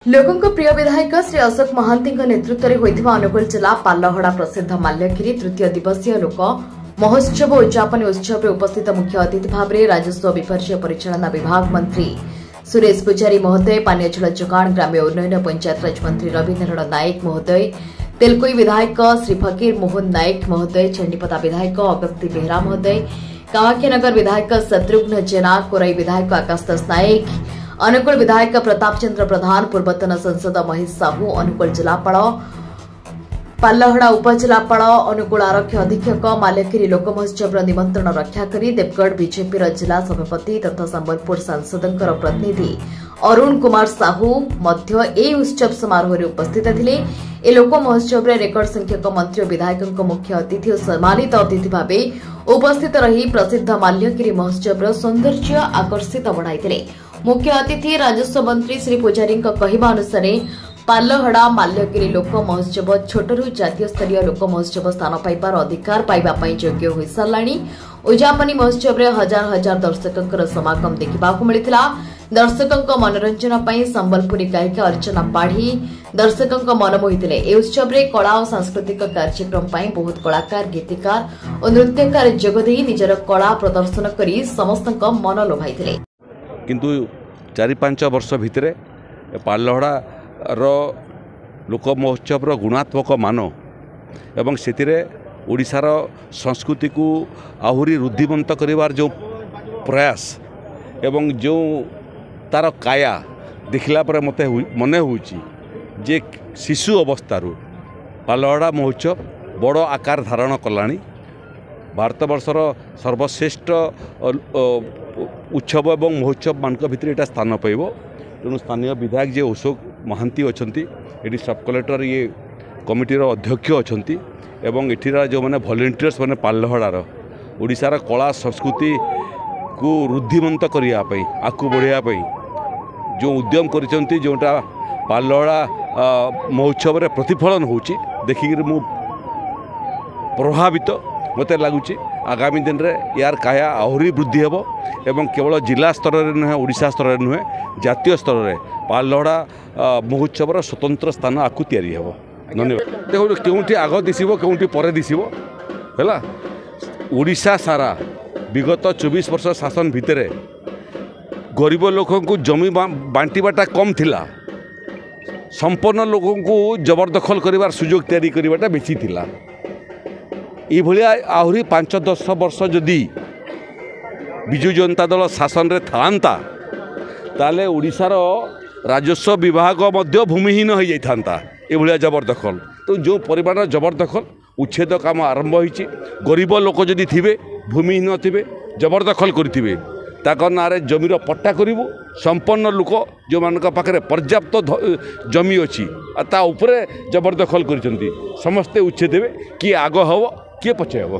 लोकों प्रिय विधायक श्री अशोक महांती नेतृत्व में होता अनुगुल जिला पालहड़ा प्रसिद्ध माल्यगिरी तृतीय दिवसीय लोक महोत्सव उद्यापन उत्सव में उपस्थित मुख्य अतिथि भाव में राजस्व विपर्यय परिचालना विभाग मंत्री सुरेश पूजारी महोदय, पानीय जल जोगाण ग्राम्य उन्नयन पंचायतराज मंत्री रविनारायण नायक महोदय, तेलकोई विधायक श्री फकीर मोहन नायक महोदय, चंडीपदा विधायक अगस्ती बेहरा महोदय, कामाख्यानगर विधायक शत्रुघ्न जेना, कोरई विधायक आकाश दास नायक, अनुगुल विधायक प्रताप चंद्र प्रधान, पूर्वतन सांसद महेश साहू, अनुगुल जिलापाल, पालहड़ा उपजिलापाल, अनुगुल आरक्षी अधीक्षक, माल्यगिरी लोक महोत्सव निमंत्रण रक्षा करी देवगढ़ बीजेपी जिला सभापति तथा संबलपुर सांसद प्रतिनिधि अरुण कुमार साहू उत्सव समारोह में उपस्थित थे। ए लोक महोत्सव में रेकर्ड संख्यक मंत्री और विधायक मुख्य अतिथि और सम्मानित अतिथि भाव उपस्थित रही प्रसिद्ध माल्यगिरी महोत्सव सौंदर्य आकर्षित बढ़ाई। मुख्य अतिथि राजस्व मंत्री श्री पूजारी कहवा अनुसार पालहड़ा माल्यगिरी लोक महोत्सव छोटरू जातीय स्तरीय लोक महोत्सव स्थान पाइबार अधिकार पाइबा योग्य हो साराणी। उद्यापनी महोत्सव में हजार हजार दर्शकों समागम देखा मिलता। दर्शकों मनोरंजन पर संबलपुरी गायिका अर्चना पाढ़ी दर्शकों मन मोहिते। ए उत्सव में कला और सांस्कृतिक कार्यक्रम पर बहुत कलाकार, गीतिकार और नृत्यकार जोगदे निजर कला प्रदर्शन कर समस्त मन लोभाई। किंतु 4-5 वर्ष भितर पालहड़ा लोक महोत्सव गुणात्मक मान एवं से ओडिशार संस्कृति को आहुरी रुद्धिमंत करिवार जो प्रयास एवं जो तार काया देखला पर मते मने होउची जे शिशु अवस्थारू पालहड़ा महोत्सव बड़ आकार धारण कलानी। भारत वर्षर सर्वश्रेष्ठ उत्सव एवं महोत्सव मान भितर यहाँ स्थान पाइब। तेणु स्थानीय विधायक जे अशोक महांती अच्छा ये सब कलेक्टर ये कमिटीर अध्यक्ष अच्छा एवं एठिरा जो मैंने भलेंटियर्स मैंने पालहड़ार ओडिशार कला संस्कृति को रुद्धिमंत करने आगू बढ़ाई जो उद्यम करिसेंती जोटा पालहड़ा महोत्सव रे प्रतिफलन होची देखिक मु प्रभावित मते लगुच। आगामी दिन में यार काया आहरी वृद्धि हेब एवं केवल जिला स्तर में नुहे ओडिशा स्तर में नुहे जातीय स्तर में पालहड़ा महोत्सव स्वतंत्र स्थान आकु तैयारी हेब। धन्यवाद। देखो क्योंटी आग दिशब क्योंटी पर दिशब है ओडिशा सारा विगत 24 वर्ष शासन भितर गरीब लोक को जमी बांटीबाटा कम थिला, संपन्न लोक को जबरदखल करिवार सुजोग तैयारी करिवाटा बेसी थिला। ये आहरी 5-10 वर्ष जदि विजु जनता दल शासन रे थांता ताले ओडिशार राजस्व विभाग मध्य भूमिहीन हो जाता। ये जबरदखल तो जो परिमाण जबरदखल उच्छेद काम आरंभ होइछि। गरीब लोक जदि थिबे भूमिहीन थिबे जबरदखल करिथिबे ताकर नारे जमीर पट्टा करिवु। संपन्न लोक जो मानक पाखरे पर्याप्त जमी अच्छी ता उपरे जबरदखल करिसेंती समस्ते उच्छेद देवे किए आग हब किए पछे हब।